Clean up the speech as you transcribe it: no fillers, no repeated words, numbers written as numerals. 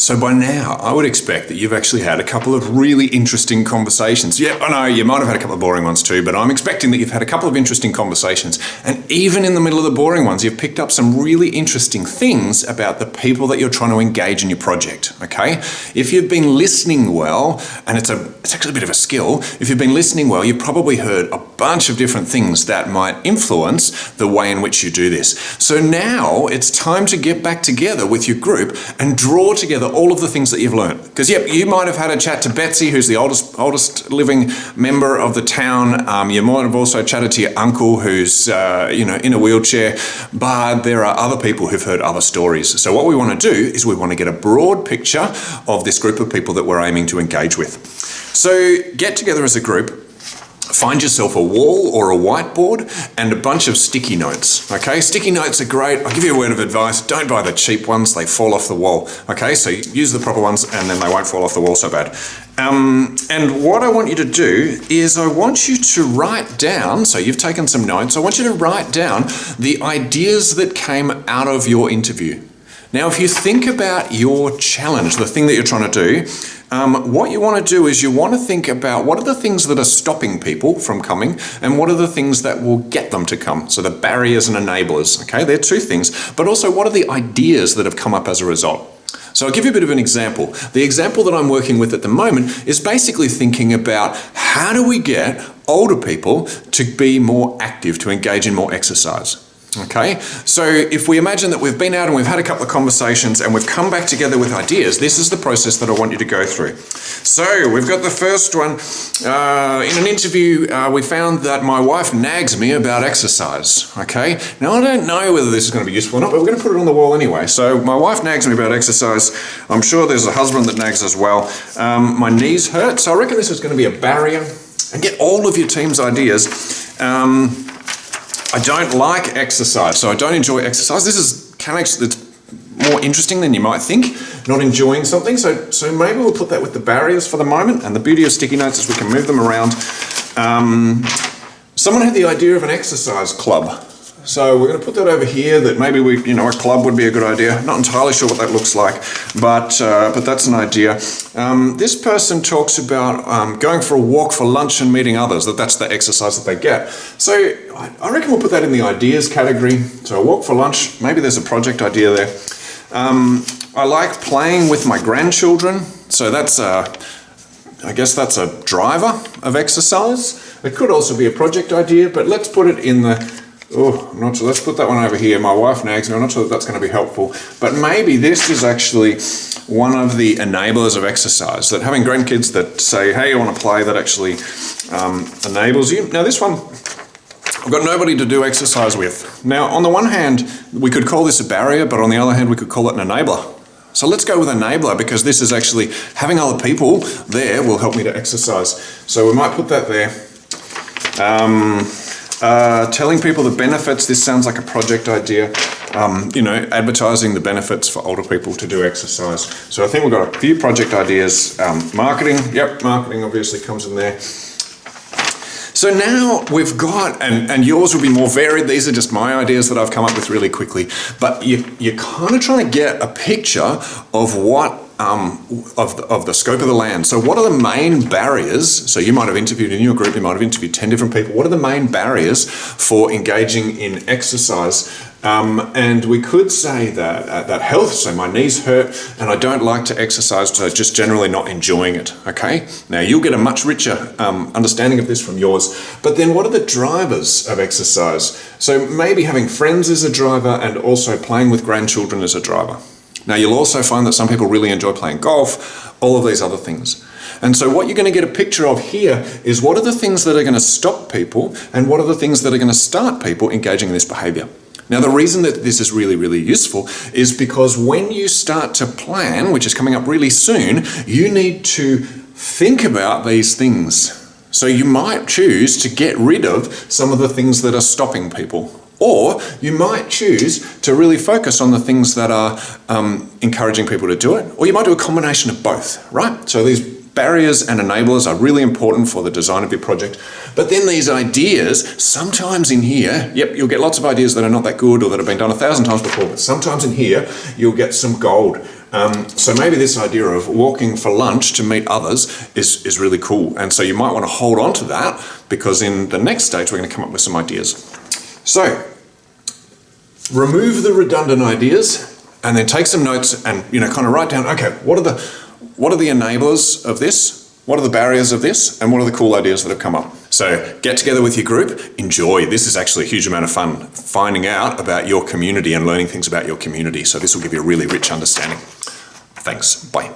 So by now, I would expect that you've actually had a couple of really interesting conversations. Yeah, I know you might have had a couple of boring ones too, but I'm expecting that you've had a couple of interesting conversations. And even in the middle of the boring ones, you've picked up some really interesting things about the people that you're trying to engage in your project, okay? If you've been listening well, and it's actually a bit of a skill, if you've been listening well, you've probably heard a bunch of different things that might influence the way in which you do this. So now it's time to get back together with your group and draw together all of the things that you've learned. Because you might have had a chat to Betsy, who's the oldest living member of the town. You might have also chatted to your uncle, who's in a wheelchair. But there are other people who've heard other stories. So what we want to do is we want to get a broad picture of this group of people that we're aiming to engage with. So get together as a group. Find yourself a wall or a whiteboard and a bunch of sticky notes, okay? Sticky notes are great. I'll give you a word of advice. Don't buy the cheap ones. They fall off the wall, okay? So use the proper ones and then they won't fall off the wall so bad. And what I want you to do is I want you to write down, so you've taken some notes, I want you to write down the ideas that came out of your interview. Now, if you think about your challenge, the thing that you're trying to do, what you want to do is you want to think about what are the things that are stopping people from coming and what are the things that will get them to come. So the barriers and enablers, okay? They're two things, but also what are the ideas that have come up as a result? So I'll give you a bit of an example. The example that I'm working with at the moment is basically thinking about how do we get older people to be more active, to engage in more exercise. Okay, so if we imagine that we've been out and we've had a couple of conversations and we've come back together with ideas, this is the process that I want you to go through. So we've got the first one. In an interview, we found that my wife nags me about exercise. Okay, now I don't know whether this is going to be useful or not, but we're going to put it on the wall anyway. So my wife nags me about exercise. I'm sure there's a husband that nags as well. My knees hurt, so I reckon this is going to be a barrier. And get all of your team's ideas. I don't like exercise, so I don't enjoy exercise. It's more interesting than you might think, not enjoying something. So maybe we'll put that with the barriers for the moment. And the beauty of sticky notes is we can move them around. Someone had the idea of an exercise club. So we're going to put that over here, that maybe a club would be a good idea. Not entirely sure what that looks like, but that's an idea. This person talks about going for a walk for lunch and meeting others, that's the exercise that they get. So I reckon we'll put that in the ideas category. So a walk for lunch, maybe there's a project idea there. I like playing with my grandchildren. So I guess that's a driver of exercise. It could also be a project idea, but let's put it in I'm not sure. Let's put that one over here. My wife nags me. I'm not sure that that's going to be helpful. But maybe this is actually one of the enablers of exercise, that having grandkids that say, hey, you want to play, that actually enables you. Now this one, I've got nobody to do exercise with. Now, on the one hand, we could call this a barrier, but on the other hand, we could call it an enabler. So let's go with enabler, because this is actually having other people there will help me to exercise. So we might put that there. Telling people the benefits, this sounds like a project idea. Advertising the benefits for older people to do exercise. So I think we've got a few project ideas. Marketing, marketing obviously comes in there. So now we've got, and yours will be more varied. These are just my ideas that I've come up with really quickly. But you're kind of trying to get a picture of what of the scope of the land. So what are the main barriers? So you might have interviewed in your group, you might have interviewed 10 different people. What are the main barriers for engaging in exercise? And we could say that health, so my knees hurt and I don't like to exercise, so just generally not enjoying it, okay? Now you'll get a much richer understanding of this from yours, but then what are the drivers of exercise? So maybe having friends is a driver and also playing with grandchildren is a driver. Now you'll also find that some people really enjoy playing golf, all of these other things. And so what you're going to get a picture of here is what are the things that are going to stop people and what are the things that are going to start people engaging in this behavior. Now the reason that this is really, really useful is because when you start to plan, which is coming up really soon, you need to think about these things. So you might choose to get rid of some of the things that are stopping people. Or you might choose to really focus on the things that are encouraging people to do it. Or you might do a combination of both, right? So these barriers and enablers are really important for the design of your project. But then these ideas, sometimes in here, you'll get lots of ideas that are not that good or that have been done 1,000 times before, but sometimes in here, you'll get some gold. So maybe this idea of walking for lunch to meet others is really cool. And so you might want to hold on to that, because in the next stage, we're going to come up with some ideas. So remove the redundant ideas and then take some notes and, kind of write down, okay, what are the enablers of this? What are the barriers of this? And what are the cool ideas that have come up? So get together with your group, enjoy. This is actually a huge amount of fun, finding out about your community and learning things about your community. So this will give you a really rich understanding. Thanks, bye.